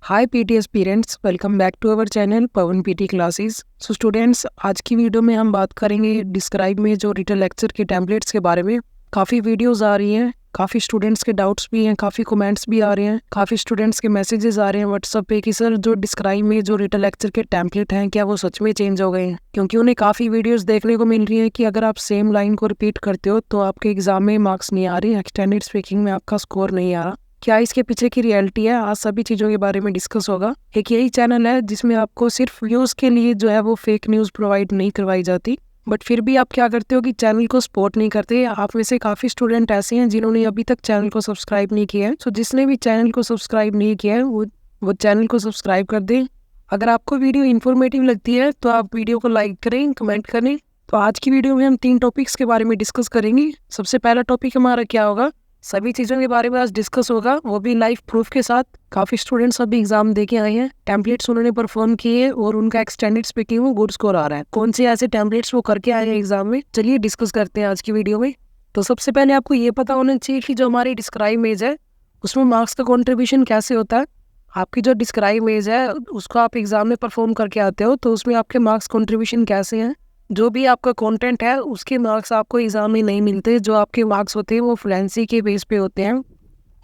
Hi PTS parents, welcome back to our channel Pawan PT classes. So students, आज की video में हम बात करेंगे डिस्क्राइब में जो रिटन लेक्चर के टेम्पलेट्स के बारे में। काफ़ी वीडियोस आ रही हैं, काफ़ी स्टूडेंट्स के डाउट्स भी हैं, काफ़ी कमेंट्स भी आ रहे हैं, काफ़ी स्टूडेंट्स के मैसेजेस आ रहे हैं व्हाट्सएप पे कि सर जो डिस्क्राइब में जो रिटन लेक्चर के टेम्पलेट हैं क्या वो सच में चेंज हो गए हैं। क्योंकि उन्हें काफ़ी वीडियोस देखने को मिल रही है कि अगर आप सेम लाइन को रिपीट करते हो तो आपके एग्जाम में मार्क्स नहीं आ रहे, एक्सटेंडेड स्पीकिंग में आपका स्कोर नहीं आ रहा। क्या इसके पीछे की रियलिटी है, आज सभी चीज़ों के बारे में डिस्कस होगा। एक यही चैनल है जिसमें आपको सिर्फ व्यूज़ के लिए जो है वो फेक न्यूज़ प्रोवाइड नहीं करवाई जाती, बट फिर भी आप क्या करते हो कि चैनल को सपोर्ट नहीं करते। आप में से काफ़ी स्टूडेंट ऐसे हैं जिन्होंने अभी तक चैनल को सब्सक्राइब नहीं किया है। सो जिसने भी चैनल को सब्सक्राइब नहीं किया है वो चैनल को सब्सक्राइब कर दें। अगर आपको वीडियो इन्फॉर्मेटिव लगती है तो आप वीडियो को लाइक करें, कमेंट करें। तो आज की वीडियो में हम 3 टॉपिक्स के बारे में डिस्कस करेंगे। सबसे पहला टॉपिक हमारा क्या होगा, सभी चीज़ों के बारे में आज डिस्कस होगा, वो भी लाइव प्रूफ के साथ। काफ़ी स्टूडेंट्स अभी एग्जाम दे के आए हैं, टेम्पलेट्स उन्होंने परफॉर्म किए और उनका एक्सटेंडेड स्पीकिंग में गुड स्कोर आ रहा है। कौन से ऐसे टेम्पलेट्स वो करके आए हैं एग्जाम में, चलिए डिस्कस करते हैं आज की वीडियो में। तो सबसे पहले आपको ये पता होना चाहिए कि जो हमारी डिस्क्राइब इमेज है उसमें मार्क्स का कॉन्ट्रीब्यूशन कैसे होता है। आपकी जो डिस्क्राइब इमेज है उसको आप एग्जाम में परफॉर्म करके आते हो तो उसमें आपके मार्क्स कॉन्ट्रीब्यूशन कैसे हैं। जो भी आपका कंटेंट है उसके मार्क्स आपको एग्जाम में नहीं मिलते, जो आपके मार्क्स होते हैं वो फ्लुएंसी के बेस पे होते हैं।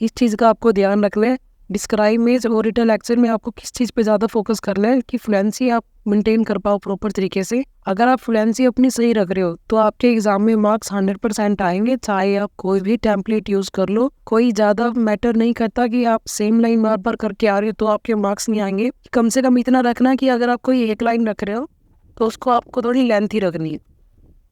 इस चीज़ का आपको ध्यान रखना है। डिस्क्राइब में और रिटन लेक्चर में आपको किस चीज़ पे ज़्यादा फोकस करना है कि फ्लुएंसी आप मेंटेन कर पाओ प्रॉपर तरीके से। अगर आप फ्लुएंसी अपनी सही रख रहे हो तो आपके एग्जाम में मार्क्स 100% आएंगे, चाहे आप कोई भी टेम्पलेट यूज़ कर लो। कोई ज़्यादा मैटर नहीं करता कि आप सेम लाइन बार बार करके आ रहे हो तो आपके मार्क्स नहीं आएंगे। कम से कम इतना रखना कि अगर आप कोई एक लाइन रख रहे हो तो उसको आपको थोड़ी लेंथ ही रखनी है।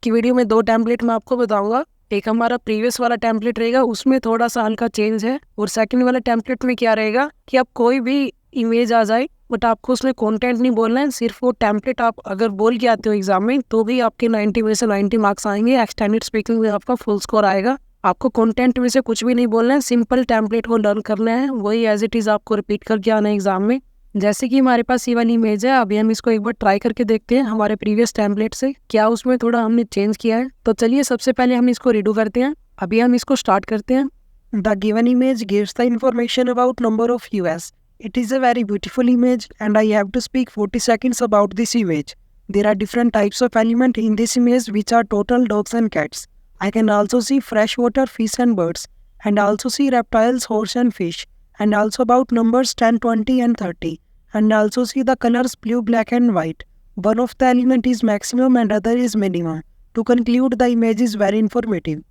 कि वीडियो में 2 टेम्पलेट मैं आपको बताऊंगा, एक हमारा प्रीवियस वाला टेम्पलेट रहेगा उसमें थोड़ा सा हल्का चेंज है, और सेकंड वाला टेम्पलेट में क्या रहेगा कि आप कोई भी इमेज आ जाए बट आपको उसमें कंटेंट नहीं बोलना है, सिर्फ वो टेम्पलेट आप अगर बोल के आते हो एग्जाम में तो भी आपके 90 में से 90 मार्क्स आएंगे। एक्सटेंडेड स्पीकिंग में आपका फुल स्कोर आएगा। आपको कंटेंट में से कुछ भी नहीं बोलना है, सिंपल टेम्पलेट को लर्न करना है, वही एज इट इज़ आपको रिपीट करके आना है एग्जाम में। जैसे कि हमारे पास ये वाली इमेज है, अभी हम इसको एक बार ट्राई करके देखते हैं हमारे प्रीवियस टेम्पलेट से क्या उसमें थोड़ा हमने चेंज किया है। तो चलिए सबसे पहले हम इसको रीडू करते हैं। अभी हम इसको स्टार्ट करते हैं। The given image gives the information about number of US. It is a very beautiful image and I have to speak 40 seconds about this image. There are different types of elements in this image which are total dogs and cats. I can also see freshwater fish and birds, and also see reptiles, horse and fish, and also about numbers 10, 20 and 30, and also see the colors blue, black and white. One of the element is maximum and other is minimum. To conclude, the image is very informative.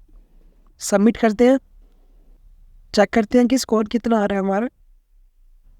Submit करते हैं, check करते हैं कि score कितना आ रहा है हमारा।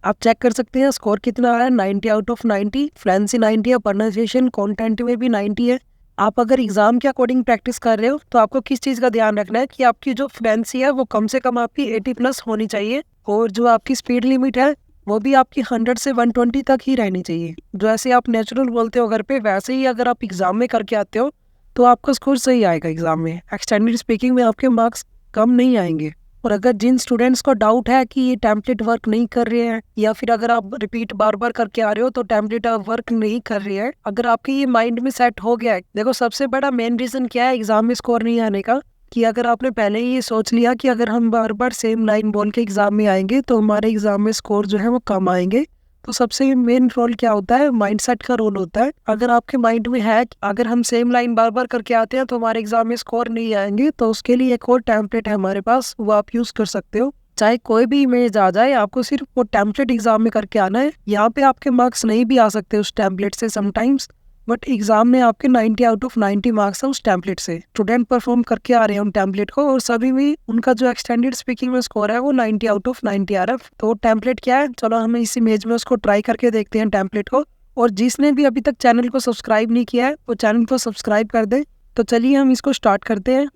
आप चेक कर सकते हैं स्कोर कितना आ रहा है, 90 आउट ऑफ 90। फ्लुएंसी 90 है, प्रोनाउंसिएशन कंटेंट में भी 90 है। आप अगर एग्जाम के अकॉर्डिंग प्रैक्टिस कर रहे हो तो आपको किस चीज़ का ध्यान रखना है कि आपकी जो फ्लुएंसी है वो कम से कम आपकी 80+ होनी चाहिए, और जो आपकी स्पीड लिमिट है वो भी आपकी 100 से 120 तक ही रहनी चाहिए। जो ऐसे आप नेचुरल बोलते हो घर पे, वैसे ही अगर आप एग्जाम में करके आते हो तो आपका स्कोर सही आएगा एग्जाम में। एक्सटेंडेड स्पीकिंग में आपके मार्क्स कम नहीं आएंगे। और अगर जिन स्टूडेंट्स को डाउट है कि ये टेम्पलेट वर्क नहीं कर रहे हैं, या फिर अगर आप रिपीट बार बार करके आ रहे हो तो टेम्पलेट वर्क नहीं कर रही है, अगर आपके ये माइंड में सेट हो गया है, देखो सबसे बड़ा मेन रीजन क्या है एग्जाम में स्कोर नहीं आने का, कि अगर आपने पहले ही ये सोच लिया कि अगर हम बार बार सेम लाइन बोल के एग्जाम में आएंगे तो हमारे एग्जाम में स्कोर जो है वो कम आएंगे। तो सबसे मेन रोल क्या होता है, माइंडसेट का रोल होता है। अगर आपके माइंड में है कि अगर हम सेम लाइन बार बार करके आते हैं तो हमारे एग्जाम में स्कोर नहीं आएंगे, तो उसके लिए एक और टेम्पलेट है हमारे पास, वो आप यूज कर सकते हो। चाहे कोई भी इमेज आ जाए, आपको सिर्फ वो टेम्पलेट एग्जाम में करके आना है। यहाँ पे आपके मार्क्स नहीं भी आ सकते उस टेम्पलेट से समटाइम्स, बट एग्जाम में आपके 90 आउट ऑफ 90 मार्क्स है उस टेम्पलेट से। स्टूडेंट परफॉर्म करके आ रहे हैं उन टेम्पलेट को, और सभी में उनका जो एक्सटेंडेड स्पीकिंग में स्कोर है वो 90 आउट ऑफ 90 आ रहा है। तो टेम्पलेट क्या है, चलो हम इस इमेज में उसको ट्राई करके देखते हैं टेम्पलेट को। और जिसने भी अभी तक चैनल को सब्सक्राइब नहीं किया है वो चैनल को सब्सक्राइब कर दे। तो चलिए हम इसको स्टार्ट करते हैं।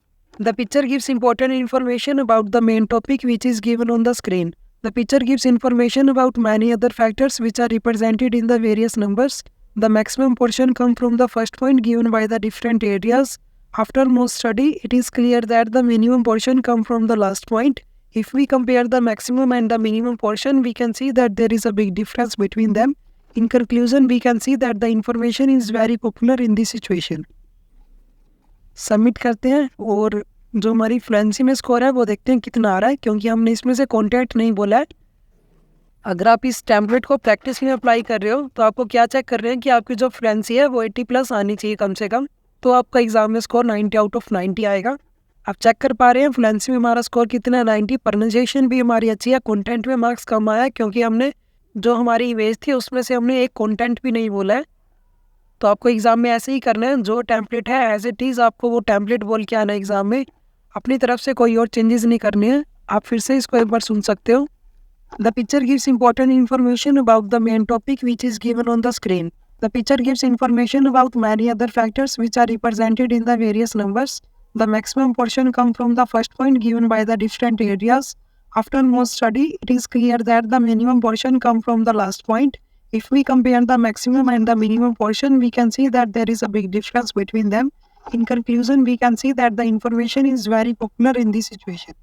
The picture gives important information about the main topic which is given on the screen. The picture gives information about many other factors which are represented in the various numbers. The maximum portion comes from the first point given by the different areas. After more study, it is clear that the minimum portion comes from the last point. If we compare the maximum and the minimum portion, we can see that there is a big difference between them. In conclusion, we can see that the information is very popular in this situation. Submit करते हैं, और जो हमारी fluency में score है वो देखते हैं कितना आ रहा है, क्योंकि हमने इसमें से कंटेंट नहीं बोला है। अगर आप इस टेम्पलेट को प्रैक्टिस में अप्लाई कर रहे हो तो आपको क्या चेक कर रहे हैं कि आपकी जो फ्लुएंसी है वो 80 प्लस आनी चाहिए कम से कम, तो आपका एग्जाम में स्कोर 90 आउट ऑफ 90 आएगा। आप चेक कर पा रहे हैं फ्लुएंसी में हमारा स्कोर कितना है, 90। प्रोनाउंसिएशन भी हमारी अच्छी है। कंटेंट में मार्क्स कम आया क्योंकि हमने जो हमारी इमेज थी उसमें से हमने एक कंटेंट भी नहीं बोला है। तो आपको एग्जाम में ऐसे ही करना है, जो टेम्पलेट है एज इट इज़ आपको वो टेम्पलेट बोल के आना है एग्जाम में। अपनी तरफ से कोई और चेंजेस नहीं करने हैं। आप फिर से इसको एक बार सुन सकते हो। The picture gives important information about the main topic which is given on the screen. The picture gives information about many other factors which are represented in the various numbers. The maximum portion comes from the first point given by the different areas. After more study, it is clear that the minimum portion comes from the last point. If we compare the maximum and the minimum portion, we can see that there is a big difference between them. In conclusion, we can see that the information is very popular in this situation.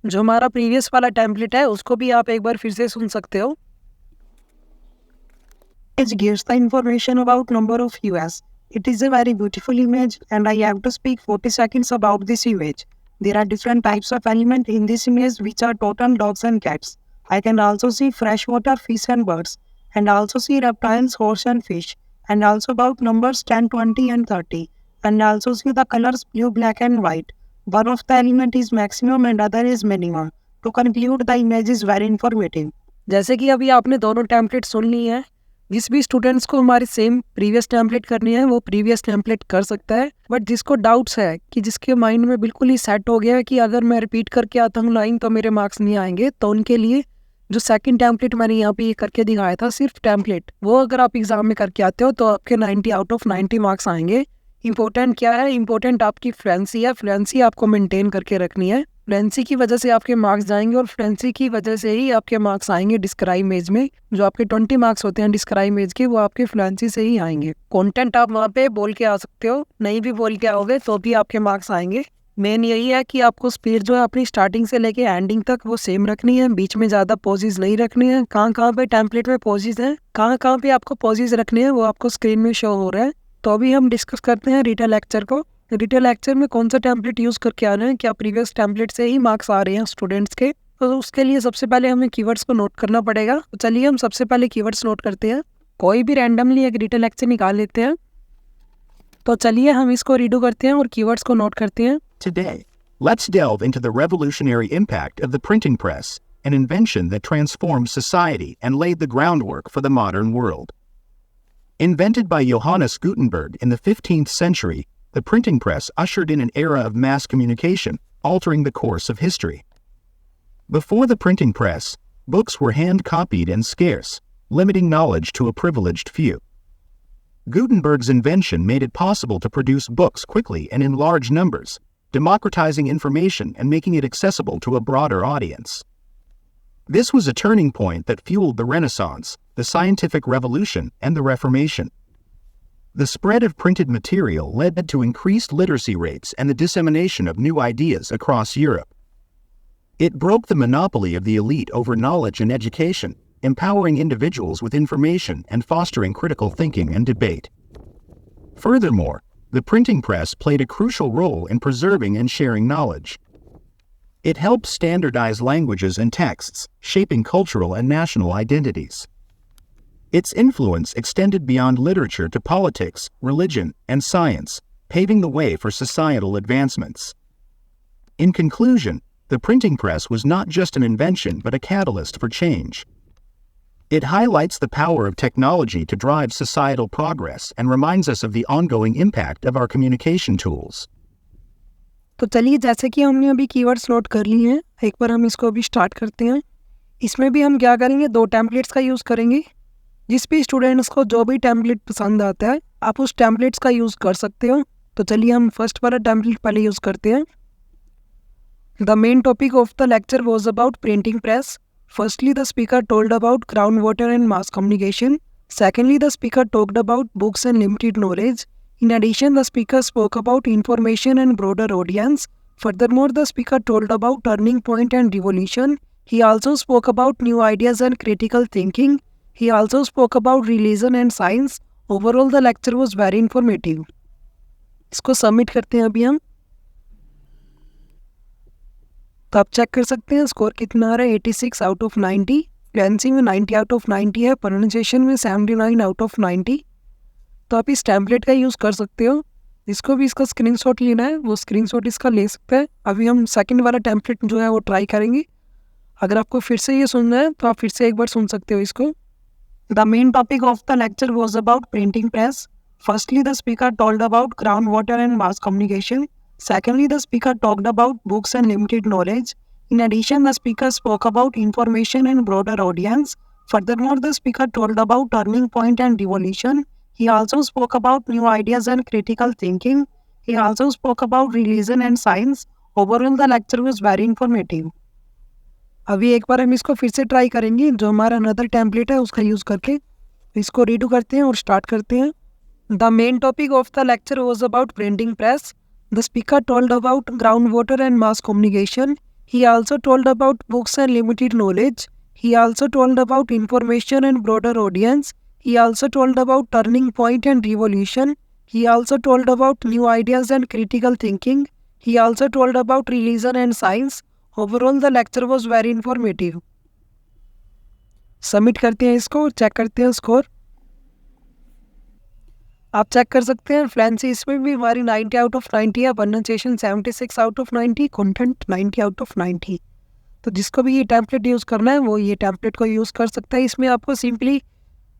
जो हमारा previous वाला template है उसको भी आप एक बार फिर से सुन सकते हो। It gives the information about number of US. It is a very beautiful image and I have to speak 40 seconds about this image. There are different types of elements in this image which are totem, dogs and cats. I can also see freshwater fish and birds, and also see reptiles, horse and fish, and also about numbers 10, 20 and 30, and also see the colors blue, black and white. One of the element is maximum and other is minimum. To conclude, the image is very informative. जैसे कि अभी आपने दोनों template सुन ली है, जिस भी students को हमारी सेम प्रीवियस टेम्पलेट करनी है वो प्रीवियस टेम्पलेट कर सकता है। बट जिसको डाउट्स है कि जिसके माइंड में बिल्कुल ही सेट हो गया है कि अगर मैं रिपीट करके आता हूँ लाइन तो मेरे मार्क्स नहीं आएंगे, तो उनके लिए जो सेकंड टेम्पलेट मैंने यहाँ पे ये करके दिखाया था सिर्फ टेम्पलेट, वो अगर आप एग्जाम में करके आते हो तो आपके 90 आउट ऑफ 90 मार्क्स आएंगे। इंपॉर्टेंट क्या है, इंपॉर्टेंट आपकी फ्लुएंसी है। फ्लुएंसी आपको मेंटेन करके रखनी है। फ्लुएंसी की वजह से आपके मार्क्स जाएंगे और फ्लुएंसी की वजह से ही आपके मार्क्स आएंगे डिस्क्राइब इमेज में। जो आपके 20 मार्क्स होते हैं डिस्क्राइब इमेज के, वो आपके फ्लुएंसी से ही आएंगे। कंटेंट आप वहाँ पे बोल के आ सकते हो, नहीं भी बोल के आओगे तो भी आपके मार्क्स आएंगे। मेन यही है कि आपको स्पीड जो है अपनी स्टार्टिंग से लेके एंडिंग तक वो सेम रखनी है। बीच में ज़्यादा पॉजेज नहीं रखनी है। कहाँ पे टेम्पलेट में पॉजेज हैं, कहाँ पे आपको पॉजेज रखने हैं, वो आपको स्क्रीन में शो हो रहा है। तो अभी हम डिस्कस करते हैं रिटन लेक्चर को। रिटन लेक्चर में कौन सा टेम्पलेट यूज़ करके आ रहे हैं, क्या प्रीवियस टेम्पलेट से ही मार्क्स आ रहे हैं स्टूडेंट्स के, तो उसके लिए सबसे पहले हमें कीवर्ड्स को नोट करना पड़ेगा। तो चलिए हम सबसे पहले कीवर्ड्स नोट करते हैं। कोई भी रैंडमली एक रिटन लेक्चर निकाल लेते हैं। तो चलिए हम इसको रीडो करते हैं और कीवर्ड्स को नोट करते हैं। Today, let's delve into the revolutionary impact of the printing press, an invention that transformed society and laid the groundwork for the modern world. Invented by Johannes Gutenberg in the 15th century, the printing press ushered in an era of mass communication, altering the course of history. Before the printing press, books were hand-copied and scarce, limiting knowledge to a privileged few. Gutenberg's invention made it possible to produce books quickly and in large numbers, democratizing information and making it accessible to a broader audience. This was a turning point that fueled the Renaissance, the scientific revolution, and the Reformation. The spread of printed material led to increased literacy rates and the dissemination of new ideas across Europe. It broke the monopoly of the elite over knowledge and education, empowering individuals with information and fostering critical thinking and debate. Furthermore, the printing press played a crucial role in preserving and sharing knowledge. It helped standardize languages and texts, shaping cultural and national identities. Its influence extended beyond literature to politics, religion, and science, paving the way for societal advancements. In conclusion, the printing press was not just an invention but a catalyst for change. It highlights the power of technology to drive societal progress and reminds us of the ongoing impact of our communication tools. तो चलिए, जैसे कि हमने अभी keywords note कर लिए हैं, एक बार हम इसको अभी स्टार्ट करते हैं। इसमें भी हम क्या करेंगे, 2 टेम्पलेट्स का यूज़ करेंगे। जिस भी स्टूडेंट्स को जो भी टेम्पलेट पसंद आता है आप उस टेम्पलेट्स का यूज़ कर सकते हो। तो चलिए हम फर्स्ट वाला टेम्पलेट पहले यूज़ करते हैं। The main topic of the lecture was about printing press. Firstly the speaker told about ground water and mass communication. Secondly the speaker talked about books and limited knowledge. In addition, the speaker spoke about information and broader audience. Furthermore, the speaker told about turning point and revolution. He also spoke about new ideas and critical thinking. He also spoke about religion and science. Overall, the lecture was very informative. इसको submit करते हैं अभी हम। तो आप check कर सकते हैं स्कोर कितना आ रहा है, 86 आउट ऑफ 90। फ्लुएंसी में 90 आउट ऑफ 90 है, प्रोनाउंसिएशन में 79 आउट ऑफ 90। तो आप इस टेम्पलेट का यूज़ कर सकते हो। जिसको भी इसका स्क्रीनशॉट लेना है वो स्क्रीनशॉट इसका ले सकता है। अभी हम सेकंड वाला टेम्पलेट जो है वो ट्राई करेंगे। अगर आपको फिर से ये सुनना है तो आप फिर से एक बार सुन सकते हो इसको। The main topic of the lecture was about printing press. Firstly the speaker told about ground water and mass communication. Secondly, the speaker talked about books and limited knowledge. In addition, the speaker spoke about information and broader audience. Furthermore, the speaker told about turning point and revolution. He also spoke about new ideas and critical thinking. He also spoke about religion and science. Overall, the lecture was very informative. अभी एक बार हम इसको फिर से try करेंगे, जो हमारा another template है उसका यूज़ करके। इसको रीडू करते हैं और स्टार्ट करते हैं। The main topic of the lecture was about printing press. The speaker told about groundwater and mass communication. He also told about books and limited knowledge. He also told about information and broader audience. He also told about turning point and revolution. He also told about new ideas and critical thinking. He also told about religion and science. Overall, the lecture was very informative. Submit करते हैं इसको और check करते हैं score. आप check कर सकते हैं फ्लुएंसी इसमें भी हमारी 90 आउट ऑफ 90 है, pronunciation 76 out of 90, content 90 out of 90। तो जिसको भी ये टेम्पलेट यूज़ करना है वो ये टेम्पलेट को यूज़ कर सकता है। इसमें आपको सिंपली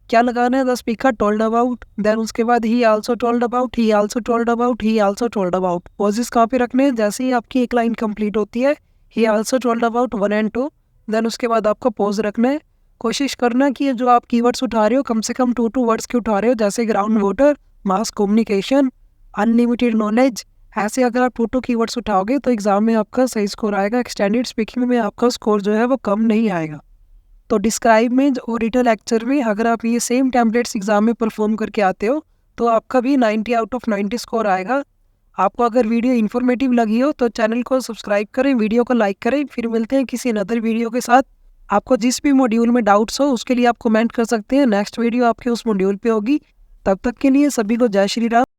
क्या लगाना है, the speaker told about, then उसके बाद he also told about, he also told about, he also told about. Pauses कहाँ पे रखने हैं, जैसे ही आपकी एक लाइन कंप्लीट होती है he also told about 1 and 2, then उसके बाद आपको पॉज रखना है। कोशिश करना कि जो आप कीवर्ड्स उठा रहे हो कम से कम 2 वर्ड्स के उठा रहे हो, जैसे ground water, mass communication, unlimited knowledge. ऐसे अगर आप 2 कीवर्ड्स उठाओगे तो एग्जाम में आपका सही स्कोर आएगा। एक्सटेंडेड स्पीकिंग में आपका स्कोर जो है वो कम नहीं आएगा। तो डिस्क्राइब में और रिटन लेक्चर में अगर आप ये सेम टेम्पलेट्स एग्जाम में परफॉर्म करके आते हो तो आपका भी 90 आउट ऑफ 90 स्कोर आएगा। आपको अगर वीडियो इन्फॉर्मेटिव लगी हो तो चैनल को सब्सक्राइब करें, वीडियो को लाइक करें। फिर मिलते हैं किसी अनदर वीडियो के साथ। आपको जिस भी मॉड्यूल में डाउट्स हो उसके लिए आप कमेंट कर सकते हैं। नेक्स्ट वीडियो आपके उस मॉड्यूल पे होगी। तब तक के लिए सभी को जय श्री राम।